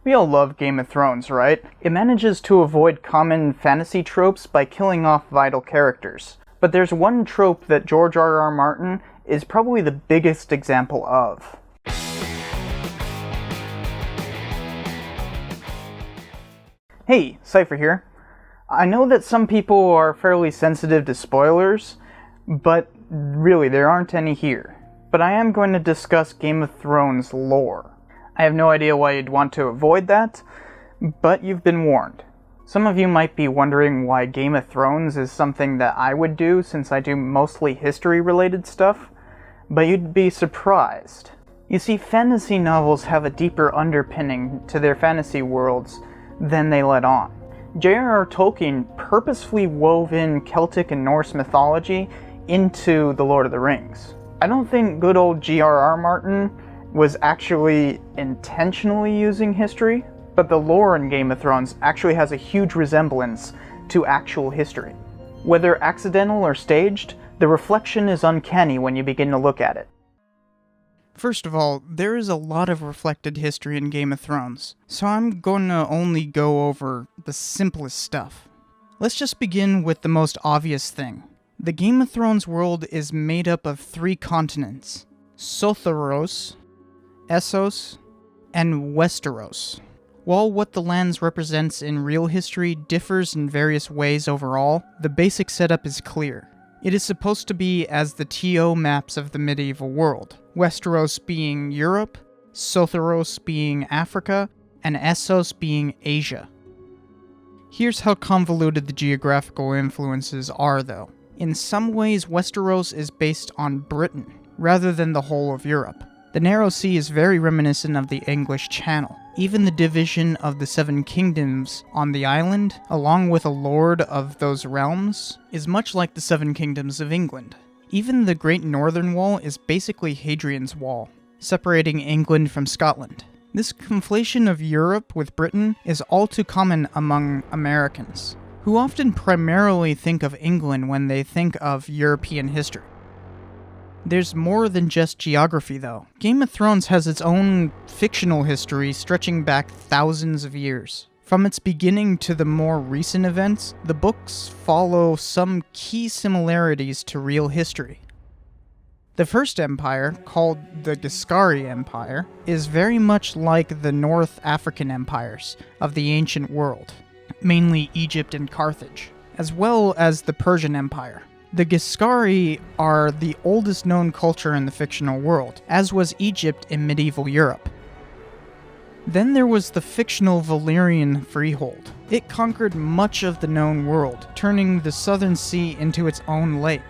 We all love Game of Thrones, right? It manages to avoid common fantasy tropes by killing off vital characters. But there's one trope that George R.R. Martin is probably the biggest example of. Hey, Cypher here. I know that some people are fairly sensitive to spoilers, but really there aren't any here. But I am going to discuss Game of Thrones lore. I have no idea why you'd want to avoid that, but you've been warned. Some of you might be wondering why Game of Thrones is something that I would do since I do mostly history-related stuff, but you'd be surprised. You see, fantasy novels have a deeper underpinning to their fantasy worlds than they let on. J.R.R. Tolkien purposefully wove in Celtic and Norse mythology into The Lord of the Rings. I don't think good old G.R.R. Martin was actually intentionally using history, but the lore in Game of Thrones actually has a huge resemblance to actual history. Whether accidental or staged, the reflection is uncanny when you begin to look at it. First of all, there is a lot of reflected history in Game of Thrones, so I'm going to only go over the simplest stuff. Let's just begin with the most obvious thing. The Game of Thrones world is made up of 3 continents: Sotheros, Essos, and Westeros. While what the lands represents in real history differs in various ways overall, the basic setup is clear. It is supposed to be as the TO maps of the medieval world, Westeros being Europe, Sotheros being Africa, and Essos being Asia. Here's how convoluted the geographical influences are though. In some ways, Westeros is based on Britain, rather than the whole of Europe. The Narrow Sea is very reminiscent of the English Channel. Even the division of the 7 kingdoms on the island, along with a lord of those realms, is much like the 7 kingdoms of England. Even the Great Northern Wall is basically Hadrian's Wall, separating England from Scotland. This conflation of Europe with Britain is all too common among Americans, who often primarily think of England when they think of European history. There's more than just geography, though. Game of Thrones has its own fictional history stretching back thousands of years. From its beginning to the more recent events, the books follow some key similarities to real history. The first empire, called the Giscari Empire, is very much like the North African empires of the ancient world, mainly Egypt and Carthage, as well as the Persian Empire. The Giscari are the oldest known culture in the fictional world, as was Egypt in medieval Europe. Then there was the fictional Valyrian Freehold. It conquered much of the known world, turning the southern sea into its own lake.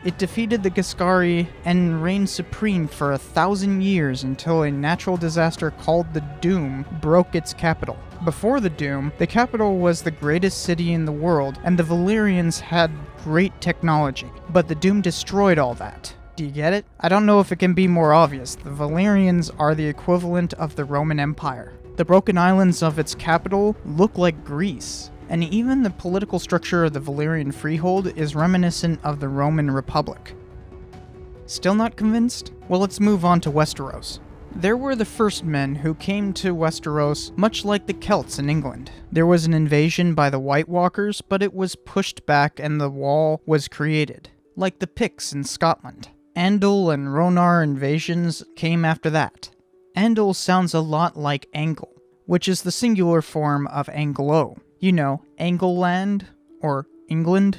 It defeated the Giscari and reigned supreme for 1,000 years until a natural disaster called the Doom broke its capital. Before the Doom, the capital was the greatest city in the world, and the Valyrians had great technology. But the Doom destroyed all that. Do you get it? I don't know if it can be more obvious. The Valyrians are the equivalent of the Roman Empire. The broken islands of its capital look like Greece. And even the political structure of the Valyrian Freehold is reminiscent of the Roman Republic. Still not convinced? Well, let's move on to Westeros. There were the first men who came to Westeros much like the Celts in England. There was an invasion by the White Walkers, but it was pushed back and the wall was created, like the Picts in Scotland. Andal and Rhonar invasions came after that. Andal sounds a lot like Angle, which is the singular form of Anglo. You know, Angleland, or England.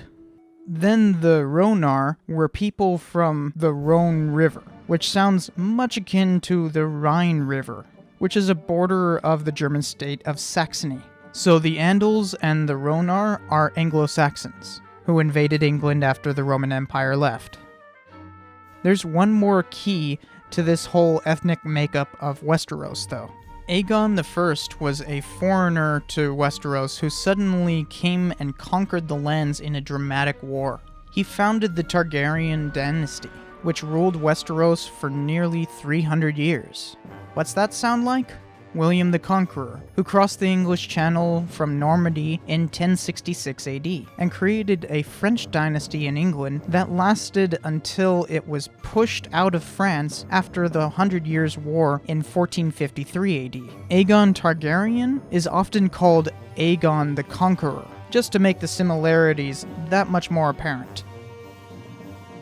Then the Rhonar were people from the Rhone River, which sounds much akin to the Rhine River, which is a border of the German state of Saxony. So the Andals and the Rhonar are Anglo-Saxons, who invaded England after the Roman Empire left. There's one more key to this whole ethnic makeup of Westeros, though. Aegon I was a foreigner to Westeros who suddenly came and conquered the lands in a dramatic war. He founded the Targaryen dynasty, which ruled Westeros for nearly 300 years. What's that sound like? William the Conqueror, who crossed the English Channel from Normandy in 1066 AD, and created a French dynasty in England that lasted until it was pushed out of France after the 100 Years' War in 1453 AD. Aegon Targaryen is often called Aegon the Conqueror, just to make the similarities that much more apparent.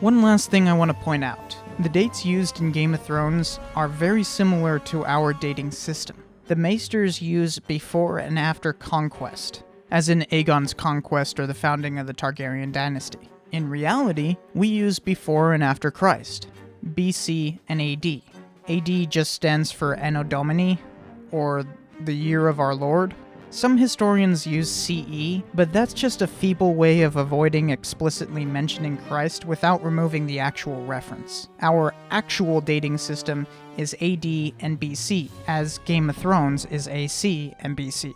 One last thing I want to point out. The dates used in Game of Thrones are very similar to our dating system. The Maesters use before and after conquest, as in Aegon's conquest or the founding of the Targaryen dynasty. In reality, we use before and after Christ, BC and AD. AD just stands for Anno Domini, or the Year of Our Lord. Some historians use CE, but that's just a feeble way of avoiding explicitly mentioning Christ without removing the actual reference. Our actual dating system is AD and BC, as Game of Thrones is AC and BC.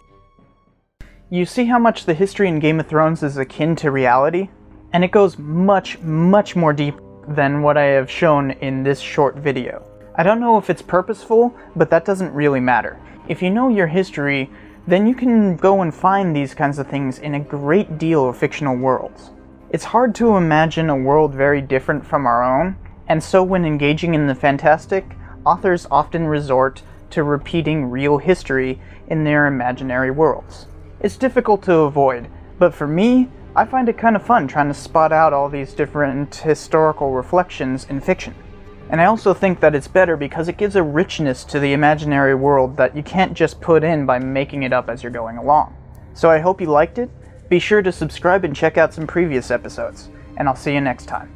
You see how much the history in Game of Thrones is akin to reality? And it goes much, much more deep than what I have shown in this short video. I don't know if it's purposeful, but that doesn't really matter. If you know your history, then you can go and find these kinds of things in a great deal of fictional worlds. It's hard to imagine a world very different from our own, and so when engaging in the fantastic, authors often resort to repeating real history in their imaginary worlds. It's difficult to avoid, but for me, I find it kind of fun trying to spot out all these different historical reflections in fiction. And I also think that it's better because it gives a richness to the imaginary world that you can't just put in by making it up as you're going along. So I hope you liked it. Be sure to subscribe and check out some previous episodes, and I'll see you next time.